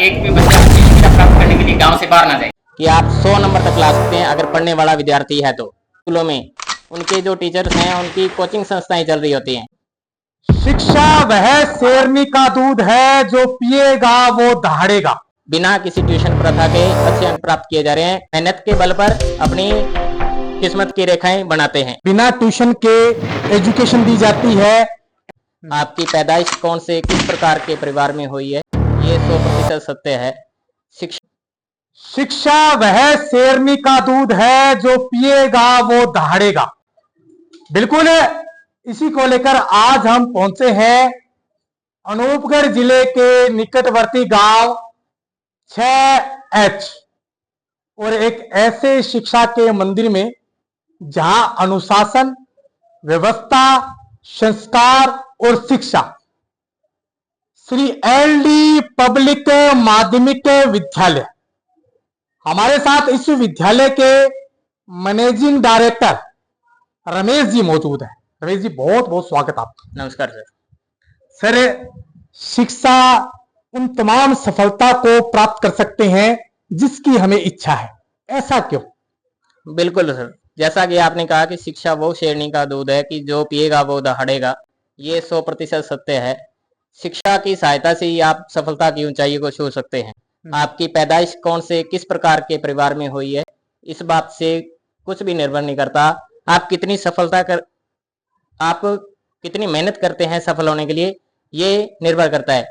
एक भी बच्चा अच्छी शिक्षा प्राप्त करने के लिए गांव से बाहर ना जाए। कि आप 100 नंबर तक ला सकते हैं अगर पढ़ने वाला विद्यार्थी है तो। स्कूलों में उनके जो टीचर्स हैं उनकी कोचिंग संस्थाएं चल रही होती हैं। शिक्षा वह शेरनी का दूध है जो पिएगा वो दहाड़ेगा। बिना किसी ट्यूशन प्रथा के अच्छे अंक प्राप्त किए जा रहे हैं। मेहनत के बल पर अपनी किस्मत की रेखाएं बनाते हैं। बिना ट्यूशन के एजुकेशन दी जाती है। आपकी पैदाइश कौन से किस प्रकार के परिवार में हुई है, ये 100% सत्य है। शिक्षा वह शेरनी का दूध है जो पिएगा वो दहाड़ेगा। बिल्कुल इसी को लेकर आज हम पहुंचे हैं अनूपगढ़ जिले के निकटवर्ती गांव 6H और एक ऐसे शिक्षा के मंदिर में जहां अनुशासन, व्यवस्था, संस्कार और शिक्षा श्री LD पब्लिक माध्यमिक विद्यालय। हमारे साथ इस विद्यालय के मैनेजिंग डायरेक्टर रमेश जी मौजूद है। रमेश जी बहुत बहुत स्वागत आपका। नमस्कार सर। सर, शिक्षा उन तमाम सफलता को प्राप्त कर सकते हैं जिसकी हमें इच्छा है, ऐसा क्यों? बिल्कुल सर, जैसा कि आपने कहा कि शिक्षा वो शेरनी का दूध है कि जो पिएगा वो दहाड़ेगा, ये 100% सत्य है। शिक्षा की सहायता से ही आप सफलता की ऊंचाई को छू सकते हैं। आपकी पैदाइश कौन से किस प्रकार के परिवार में हुई है, इस बात से कुछ भी निर्भर नहीं करता। आप कितनी आप कितनी मेहनत करते हैं सफल होने के लिए, ये निर्भर करता है।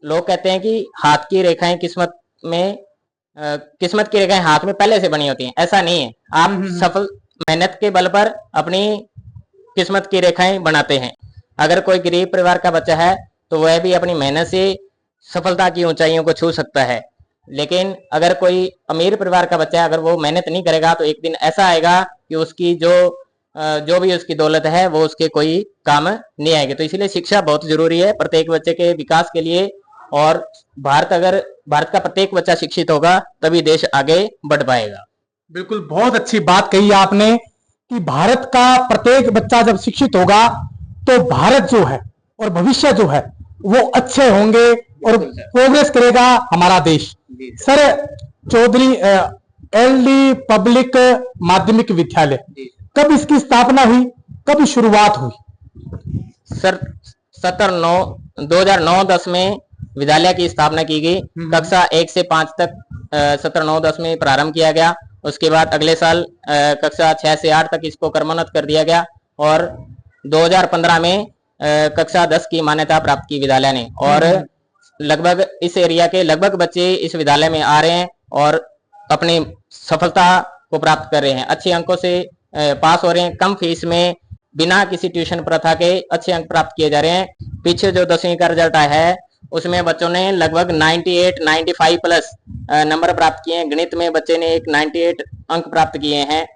लोग कहते हैं कि हाथ की रेखाएं किस्मत की रेखाएं हाथ में पहले से बनी होती हैं। ऐसा नहीं है। आप सफल मेहनत के बल पर अपनी किस्मत की रेखाएं बनाते हैं। अगर कोई गरीब परिवार का बच्चा है तो वह भी अपनी मेहनत से सफलता की ऊंचाइयों को छू सकता है। लेकिन अगर कोई अमीर परिवार का बच्चा है, अगर वो मेहनत नहीं करेगा तो एक दिन ऐसा आएगा कि उसकी जो भी उसकी दौलत है वो उसके कोई काम नहीं आएगी। तो इसलिए शिक्षा बहुत जरूरी है प्रत्येक बच्चे के विकास के लिए। और भारत का प्रत्येक बच्चा शिक्षित होगा तभी देश आगे बढ़ पाएगा। बिल्कुल, बहुत अच्छी बात कही आपने कि भारत का प्रत्येक बच्चा जब शिक्षित होगा तो भारत जो है और भविष्य जो है वो अच्छे होंगे और प्रोग्रेस करेगा हमारा देश। सर, चौधरी LD पब्लिक माध्यमिक विद्यालय, कब इसकी स्थापना हुई, कब शुरुआत हुई? सर 2009-10 में विद्यालय की स्थापना की गई। कक्षा 1 से 5 तक 17-9-10 में प्रारंभ किया गया। उसके बाद अगले साल कक्षा 6 से 8 तक इसको क्रमोन्नत कर दिया गया और 2015 में कक्षा 10 की मान्यता प्राप्त की विद्यालय ने। और लगभग इस एरिया के लगभग बच्चे इस विद्यालय में आ रहे हैं और अपनी सफलता को प्राप्त कर रहे हैं। अच्छे अंकों से पास हो रहे हैं। कम फीस में बिना किसी ट्यूशन प्रथा के अच्छे अंक प्राप्त किए जा रहे हैं। पीछे जो 10वीं का रिजल्ट आया है उसमें बच्चों ने लगभग 98-95 प्लस नंबर प्राप्त किए हैं। गणित में बच्चे ने एक 98 अंक प्राप्त किए हैं।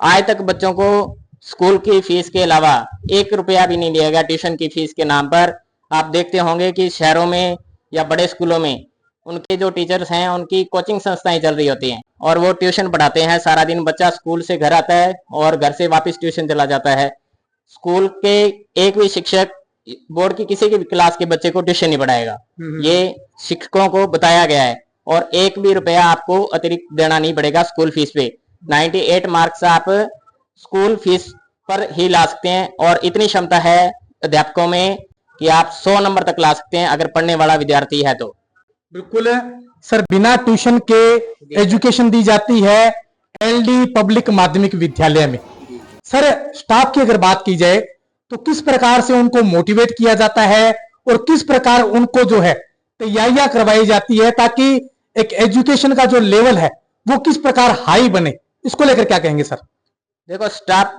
आज तक बच्चों को स्कूल की फीस के अलावा 1 रुपया भी नहीं लिया गया ट्यूशन की फीस के नाम पर। आप देखते होंगे कि शहरों में या बड़े स्कूलों में उनके जो टीचर्स हैं उनकी कोचिंग संस्थाएं चल रही होती हैं और वो ट्यूशन पढ़ाते हैं। सारा दिन बच्चा स्कूल से घर आता है और घर से वापस ट्यूशन चला जाता है। स्कूल के एक भी शिक्षक बोर्ड की किसी भी क्लास के बच्चे को ट्यूशन नहीं पढ़ाएगा। ये शिक्षकों को बताया गया है और 1 भी रुपया आपको अतिरिक्त देना नहीं पड़ेगा स्कूल फीस पे। 98 मार्क्स आप स्कूल फीस पर ही ला सकते हैं और इतनी क्षमता है अध्यापकों में कि आप 100 नंबर तक ला सकते हैं अगर पढ़ने वाला विद्यार्थी है तो। बिल्कुल सर, बिना ट्यूशन के एजुकेशन दी जाती है LD पब्लिक माध्यमिक विद्यालय में। सर, स्टाफ की अगर बात की जाए तो किस प्रकार से उनको मोटिवेट किया जाता है और किस प्रकार उनको जो है तैयारियां करवाई जाती है ताकि एक एजुकेशन का जो लेवल है वो किस प्रकार हाई बने, इसको लेकर क्या कहेंगे सर? देखो, स्टाफ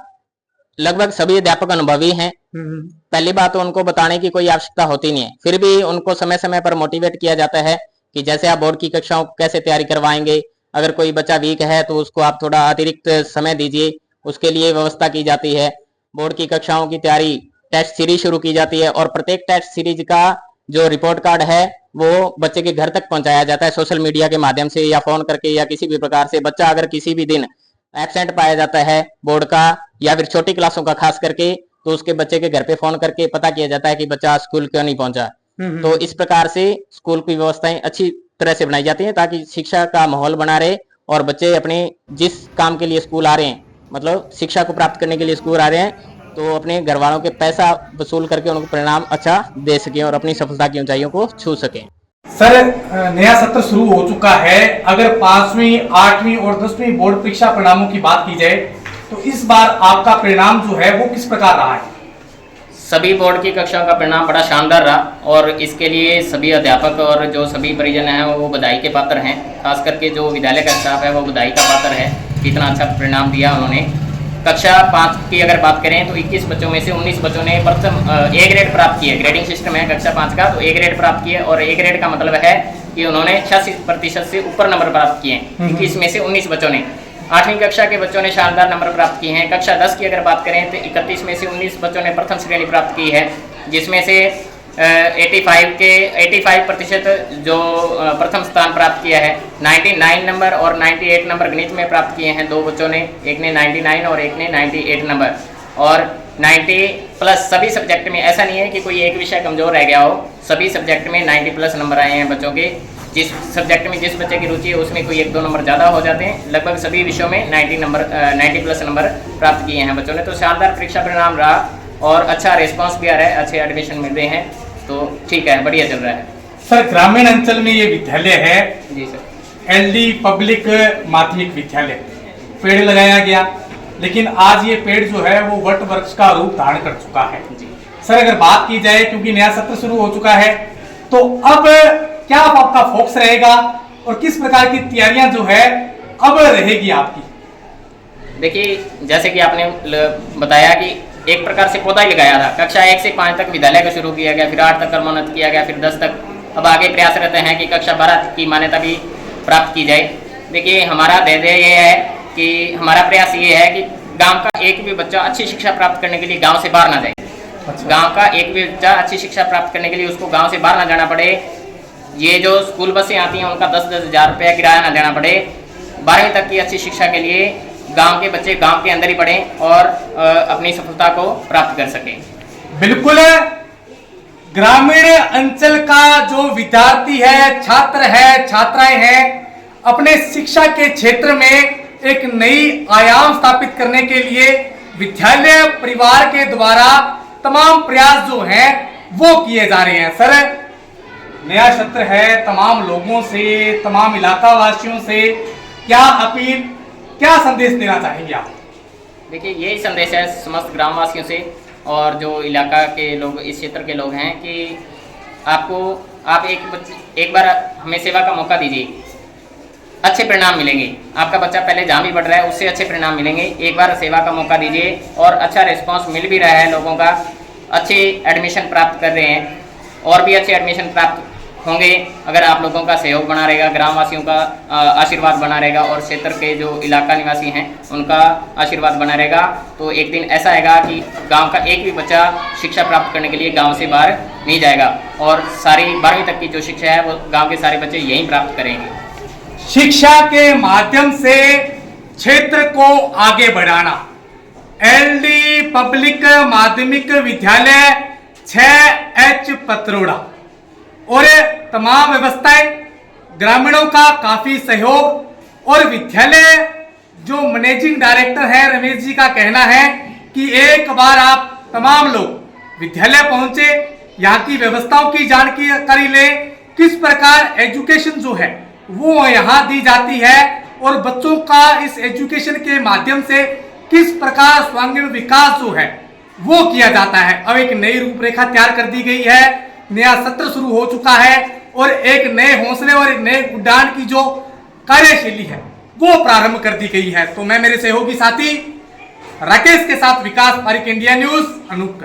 लगभग सभी अध्यापक अनुभवी हैं। पहली बात तो उनको बताने की कोई आवश्यकता होती नहीं है, फिर भी उनको समय समय पर मोटिवेट किया जाता है कि जैसे आप बोर्ड की कक्षाओं कैसे तैयारी करवाएंगे। अगर कोई बच्चा वीक है तो उसको आप थोड़ा अतिरिक्त समय दीजिए, उसके लिए व्यवस्था की जाती है। बोर्ड की कक्षाओं की तैयारी, टेस्ट सीरीज शुरू की जाती है और प्रत्येक टेस्ट सीरीज का जो रिपोर्ट कार्ड है वो बच्चे के घर तक पहुंचाया जाता है सोशल मीडिया के माध्यम से या फोन करके या किसी भी प्रकार से। बच्चा अगर किसी भी दिन एब्सेंट पाया जाता है बोर्ड का या फिर छोटी क्लासों का खास करके, तो उसके बच्चे के घर पे फोन करके पता किया जाता है कि बच्चा स्कूल क्यों नहीं पहुंचा। तो इस प्रकार से स्कूल की व्यवस्थाएं अच्छी तरह से बनाई जाती है ताकि शिक्षा का माहौल बना रहे और बच्चे अपने जिस काम के लिए स्कूल आ रहे हैं, मतलब शिक्षा को प्राप्त करने के लिए स्कूल आ रहे हैं, तो अपने घर वालों के पैसा वसूल करके उनको परिणाम अच्छा दे सकें और अपनी सफलता की ऊंचाइयों को छू सकें। सर, नया सत्र शुरू हो चुका है। अगर 5वीं, 8वीं और 10वीं बोर्ड परीक्षा परिणामों की बात की जाए तो इस बार आपका परिणाम जो है वो किस प्रकार रहा है? सभी बोर्ड की कक्षाओं का परिणाम बड़ा शानदार रहा और इसके लिए सभी अध्यापक और जो सभी परिजन हैं वो बधाई के पात्र हैं। खास करके जो विद्यालय का स्टाफ है वो बधाई का पात्र है, इतना अच्छा परिणाम दिया उन्होंने। कक्षा 5 की अगर बात करें तो 21 बच्चों में से 19 बच्चों ने प्रथम ए ग्रेड प्राप्त किया। ग्रेडिंग सिस्टम है कक्षा 5 का, तो ए ग्रेड प्राप्त किए और ए ग्रेड का मतलब है कि उन्होंने 86% से ऊपर नंबर प्राप्त किए। 21 में से 19 बच्चों ने। 8वीं कक्षा के बच्चों ने शानदार नंबर प्राप्त किए हैं। कक्षा 10 की अगर बात करें तो 31 में से 19 बच्चों ने प्रथम श्रेणी प्राप्त की है, जिसमें से 85% जो प्रथम स्थान प्राप्त किया है। 99 नंबर और 98 नंबर गणित में प्राप्त किए हैं 2 बच्चों ने, एक ने 99 और एक ने 98 नंबर। और 90 प्लस सभी सब्जेक्ट में, ऐसा नहीं है कि कोई एक विषय कमजोर रह गया हो, सभी सब्जेक्ट में 90 प्लस नंबर आए हैं बच्चों के। जिस सब्जेक्ट में जिस बच्चे की रुचि है उसमें कोई 1-2 नंबर ज़्यादा हो जाते हैं, लगभग सभी विषयों में 90 प्लस नंबर प्राप्त किए हैं बच्चों ने। तो शानदार परीक्षा परिणाम रहा और अच्छा रिस्पांस भी आ रहा है, अच्छे एडमिशन मिल रहे हैं, तो ठीक है, बढ़िया चल रहा है। सर, ग्रामीण अंचल में ये विद्यालय है जी सर, एलडी पब्लिक माध्यमिक विद्यालय, पेड़ लगाया गया, लेकिन आज ये पेड़ जो है वो वट वृक्ष का रूप धारण कर चुका है। जी सर, अगर बात की जाए, क्योंकि नया सत्र शुरू हो चुका है, तो अब क्या आपका फोकस रहेगा और किस प्रकार की तैयारियां जो है अब रहेगी आपकी? देखिए, जैसे कि आपने बताया कि एक प्रकार से पौधा ही लगाया था। कक्षा 1 से 5 तक विद्यालय को शुरू किया गया, फिर 8 तक क्रमोन्नत किया गया, फिर 10 तक। अब आगे प्रयास रहते हैं कि कक्षा 12 की मान्यता भी प्राप्त की जाए। देखिए, हमारा ध्येय ये है कि हमारा प्रयास ये है कि गांव का एक भी बच्चा अच्छी शिक्षा प्राप्त करने के लिए गांव से बाहर ना जाए। अच्छा। गांव का एक भी बच्चा अच्छी शिक्षा प्राप्त करने के लिए उसको गांव से बाहर ना जाना पड़े। ये जो स्कूल बसें आती हैं उनका 10-10 हज़ार रुपया किराया ना देना पड़े। 12वीं तक की अच्छी शिक्षा के लिए गांव के बच्चे गांव के अंदर ही पढ़ें और अपनी सफलता को प्राप्त कर सकें। बिल्कुल, ग्रामीण अंचल का जो विद्यार्थी है, छात्र है, छात्राएं हैं, अपने शिक्षा के क्षेत्र में एक नई आयाम स्थापित करने के लिए विद्यालय परिवार के द्वारा तमाम प्रयास जो हैं वो किए जा रहे हैं। सर, नया सत्र है, तमाम लोगों से, तमाम इलाका वासियों से क्या अपील, क्या संदेश देना चाहेंगे आप? देखिए, यही संदेश है समस्त ग्रामवासियों से और जो इलाका के लोग, इस क्षेत्र के लोग हैं, कि आप एक बार हमें सेवा का मौका दीजिए, अच्छे परिणाम मिलेंगे। आपका बच्चा पहले जहाँ भी पढ़ रहा है उससे अच्छे परिणाम मिलेंगे। एक बार सेवा का मौका दीजिए और अच्छा रिस्पांस मिल भी रहा है लोगों का, अच्छे एडमिशन प्राप्त कर रहे हैं और भी अच्छे एडमिशन प्राप्त होंगे अगर आप लोगों का सहयोग बना रहेगा, ग्रामवासियों का आशीर्वाद बना रहेगा और क्षेत्र के जो इलाका निवासी हैं उनका आशीर्वाद बना रहेगा। तो एक दिन ऐसा आएगा कि गांव का एक भी बच्चा शिक्षा प्राप्त करने के लिए गांव से बाहर नहीं जाएगा और सारी 12वीं तक की जो शिक्षा है वो गांव के सारे बच्चे यहीं प्राप्त करेंगे। शिक्षा के माध्यम से क्षेत्र को आगे बढ़ाना। एलडी पब्लिक माध्यमिक विद्यालय 6H पत्रोड़ा और तमाम व्यवस्थाएं, ग्रामीणों का काफी सहयोग और विद्यालय जो मैनेजिंग डायरेक्टर है रमेश जी का कहना है कि एक बार आप तमाम लोग विद्यालय पहुंचे, यहाँ की व्यवस्थाओं की जानकारी लें, किस प्रकार एजुकेशन जो है वो यहाँ दी जाती है और बच्चों का इस एजुकेशन के माध्यम से किस प्रकार सर्वांगीण विकास जो है वो किया जाता है। अब एक नई रूपरेखा तैयार कर दी गई है, नया सत्र शुरू हो चुका है और एक नए हौसले और एक नए उड़ान की जो कार्यशैली है वो प्रारंभ कर दी गई है। तो मैं मेरे सहयोगी साथी राकेश के साथ विकास पारिक, इंडिया न्यूज, अनूप।